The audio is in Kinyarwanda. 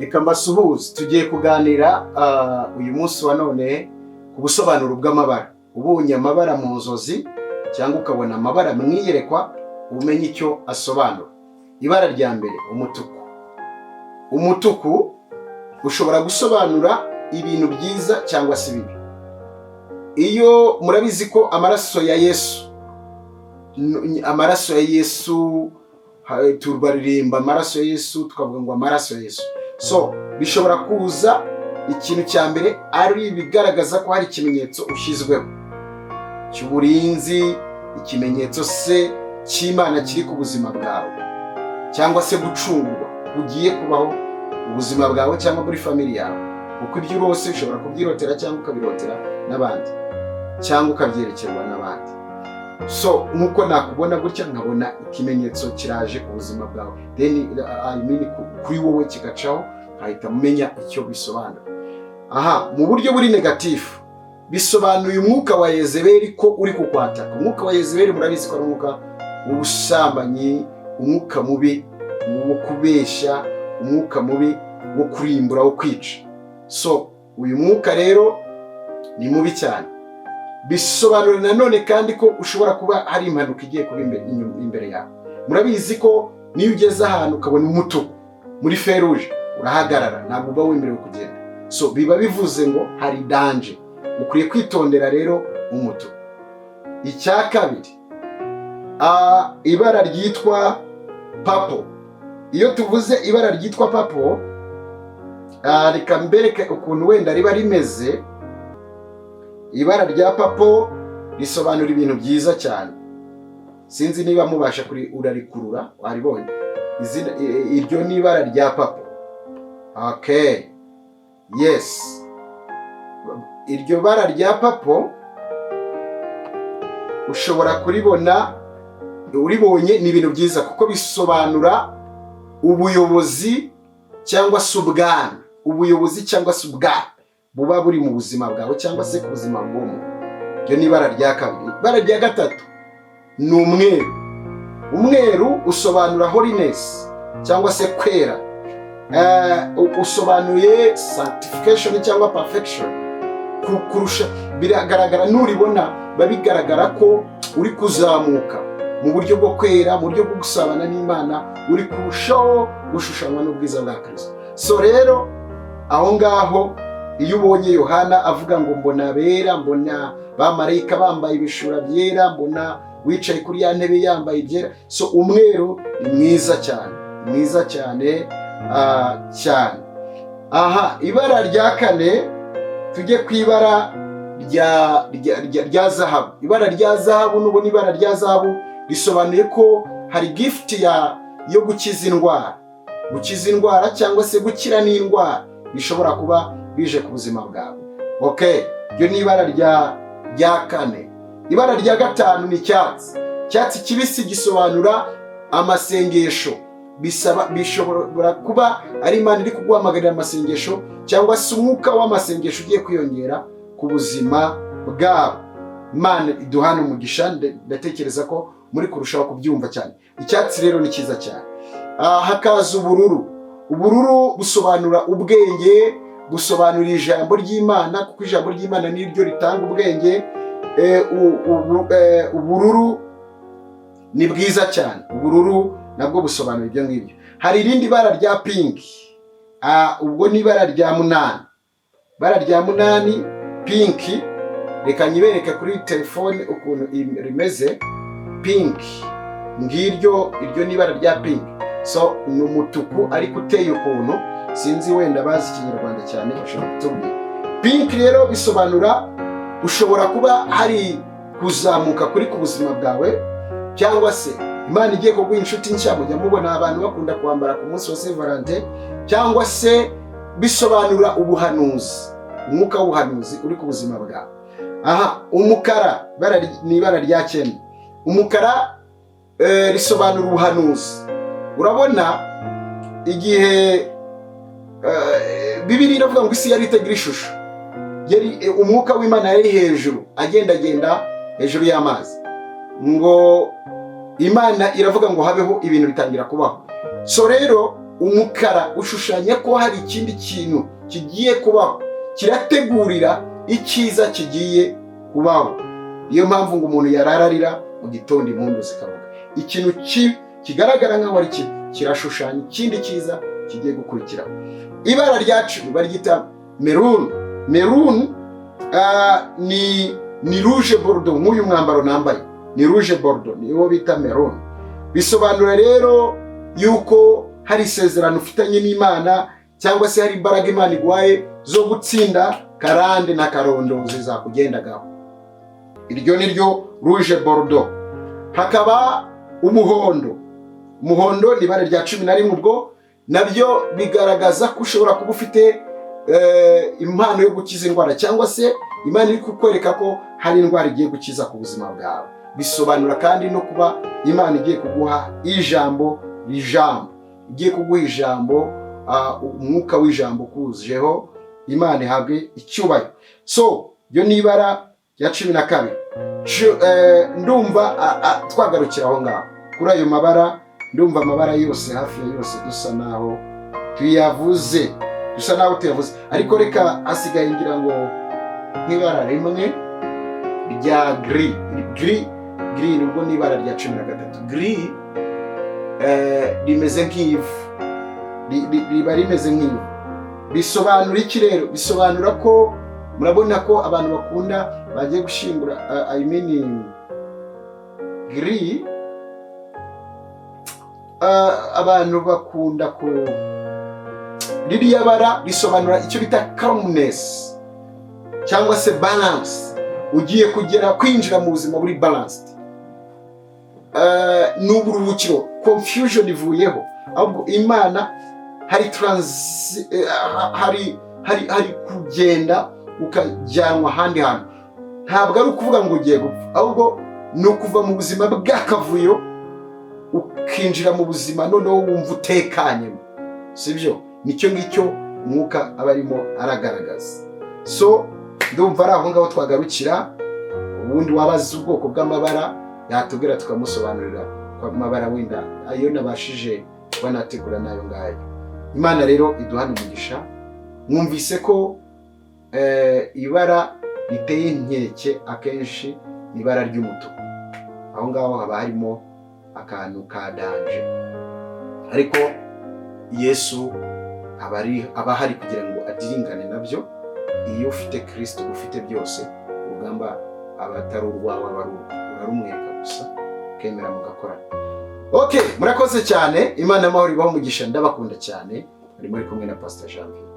Reka mbasuhuze, tugiye kuganira uyu munsi wa none ku busobanuro bw'amabara. Ubonye amabara mu nzozi cyangwa ukabona amabara mu iyerekwa, umenye icyo asobanura. Ibara rya mbere, umutuku. Umutuku ushobora gusobanura ibintu byiza cyangwa se bibi. Iyo murabizi ko amaraso ya Yesu tubaririmba amaraso ya Yesu, tukavuga ngo amaraso ya Yesu. So bishobora kuza ikintu cya mbere ari bigaragaza ko hari ikimenyetso ushyizweho cy'uburinzi, ikimenyetso se cy'Imana kiri ku buzima bwawe, cyangwa se gucungurwa ugiye kubaho ubuzima bwawe cyangwa muri family yawe. Uko ibyo urose ushobora kubyirotera cyangwa ukabirotera n'abandi, cyangwa ukabyerekerwa n'abandi. So nkuko nakubona gutya nkabona ikimenyetso kiraje ku buzima bwawe, then kuri wowe kigacaho, hahita mumenya icyo bisobanura. Mu buryo buri negatifu bisobanuye umwuka wa Yezebeli ko uri kukwataka. Umwuka wa Yezebeli murabizi ko ari umwuka w'ubusambanyi, umwuka mubi wo kubeshya, umwuka mubi wo kurimbura, wo kwica. So uyu mwuka rero ni mubi cyane. Bisobanura nanone kandi ko ushobora kuba hari impanuka igiye kuba imbere yawe. Murabizi ko niyo ugeze ahantu ukabona umutuku muri feruje, urahagarara, ntabwo uba wemerewe kugenda. So biba bivuze ngo hari danger. Ukwiye kwitondera rero umutuku. Icya kabiri, ibara ryitwa papo. Iyo tuvuze ibara ryitwa papo, reka mbereke ukuntu wenda riba rimeze. Ibara rya papo risobanura ibintu byiza cyane. Sinzi niba mubasha urarikurura, waribonye. Iryo ni ibara rya papo. Okay. Yes. Iryo bara rya papo ushobora kuribona, uribonye ni ibintu byiza kuko bisobanura ubuyobozi cyangwa se ubwami. Ubuyobozi cyangwa se ubwami buba buri mu buzima bwawe cyangwa se ku buzima bw'umuntu. Iryo ni ibara rya kabiri. Ibara rya gatatu ni umweru. Umweru usobanura holiness cyangwa se kwera. Usobanuye sanctification cyangwa perfection. Kurusha, biragaragara nuribona babigaragara ko uri kuzamuka mu buryo bwo kwera, mu buryo bwo gusabana n'Imana, uri kurushaho gushushanywa n'ubwiza bwa Kristo. So rero aho ngaho iyo ubonye Yohana avuga ngo mbona abera, mbona bamarayika bambaye ibishura byera, mbona wicaye kuri ya ntebe yambaye ibyera. So umweru ni mwiza cyane, mwiza cyane cyane. Ibara rya kane, tujye ku ibara rya zahabu. Ibara rya zahabu, nubona ibara rya zahabu risobanuye ko hari gift yo gukiza indwara. Gukiza indwara cyangwa se gukira n'indwara bishobora kuba bije ku buzima bwawe. Okay, iryo ni ibara rya kane. Ibara rya gatanu ni icyatsi. Icyatsi kibisi gisobanura amasengesho. Bishobora kuba ari Imana iri kuguhamagarira amasengesho, cyangwa se umwuka w'amasengesho ugiye kwiyongera ku buzima bwawe. Imana iduhana umugisha, ndatekereza ko muri kurushaho kubyumva cyane. Icyatsi rero ni cyiza cyane. Hakaza ubururu. Ubururu busobanura ubwenge, busobanura ijambo ry'Imana, kuko ijambo ry'Imana ni ryo ritanga ubwenge. Ubururu ni bwiza cyane. Ubururu nabwo busobanura ibyo ngibyo. Hari irindi bara rya pink. Ubwo ni ibara rya munani. Ibara rya munani, pink, reka nyibereke kuri telefone ukuntu rimeze. Pink ngiryo, iryo ni ibara rya pink. So ni umutuku ariko uteye ukuntu, sinzi wenda bazi Ikinyarwanda cyane bashobora kutubwira. Pink rero bisobanura ushobora kuba hari kuzamuka kuri ku buzima bwawe, cyangwa se Imana igiye kuguha inshuti nshya. Mujya mubona abantu bakunda kwambara ku munsi wa Saint Valentin, cyangwa se bisobanura ubuhanuzi, umwuka w'ubuhanuzi uri ku buzima bwawe. Umukara ni ibara rya cyenda. Umukara risobanura ubuhanuzi. Urabona igihe Bibiliya iravuga ngo isi yari itagira ishusho, umwuka w'Imana yari hejuru, agendagenda hejuru y'amazi, ngo Imana iravuga ngo habeho ibintu bitangira kubaho. So rero umukara ushushanya ko hari ikindi kintu kigiye kubaho, kirategurira icyiza kigiye kubaho. Niyo mpamvu ngo umuntu yarararira mu gitondo impundu zikavuga. Ikintu kigaragara nk'aho ari kibi kirashushanya ikindi cyiza kigiye gukurikira. Ibara rya 10 baryita maroon. Maroon ni rouge bordeaux, nk'uyu mwambaro nambaye ni rouge bordeaux, niwo bita maroon. Bisobanura rero yuko hari isezerano ufitanye n'Imana, cyangwa se hari imbaraga Imana igwaye zo gutsinda karande na karondozi zakugendagaho. Iryo ni ryo rouge bordeaux. Hakaba umuhondo. Umuhondo ni ibara rya 11 ubwo nabyo bigaragaza ko ushobora kuba ufite impano yo gukiza indwara, cyangwa se Imana iri kukwereka ko hari indwara igiye gukiza ku buzima bwawe. Bisobanura kandi no kuba Imana igiye kuguha ijambo igiye kuguha ijambo, umwuka w'ijambo kujeho. Imana ihabwe icyubahiro. So yo ni ibara rya 12. Ndumva twagarukira aho ngaho kuri ayo mabara. Ndumva amabara yose, hafi ya yose dusa naho tuyavuze, ariko reka hasigaye ngira ngo nk'ibara rimwe rya gris nubwo ni ibara rya 13. Gris rimeze nk'ivu, riba rimeze nk'ivu. Bisobanura iki rero? Bisobanura ko murabona ko abantu bakunda bagiye gushingura gris, abantu bakunda ko ririya bara risobanura icyo bita calmness cyangwa se balance. Ugiye kugera kwinjira mu buzima buri balanced. N'uburuhukiro, confusion ivuyeho, ahubwo Imana hari kugenda ukajyanwa ahandi hantu. Ntabwo ari ukuvuga ngo ugiye gupfa, ahubwo ni ukuva mu buzima bw'akavuyo ukinjira mu buzima noneho wumva utekanyemo, sibyo? Nicyo ngicyo umwuka aba arimo aragaragaza. So ndumva ari aho ngaho twagarukira. Ubundi wabaza ubwoko bw'amabara yatubwira tukamusobanurira kwa amabara wenda ayo nabashije banategura nayo ngayo. Imana rero iduhane umugisha. Mwumvise ko ibara riteye inkeke akenshi ni ibara ry'umutuku. Aho ngaho haba harimo akantu ka danje, ariko Yesu aba hari kugira ngo adiringane nabyo. Iyo ufite Kristo ufite byose, urugamba aba atari urwawe, aba urarumweka gusa ukemera mugakora. Okay, murakoze cyane. Imana amahoro ibaho umugisha. Ndabakunda cyane. Ari muri kumwe na Pastor Janvier.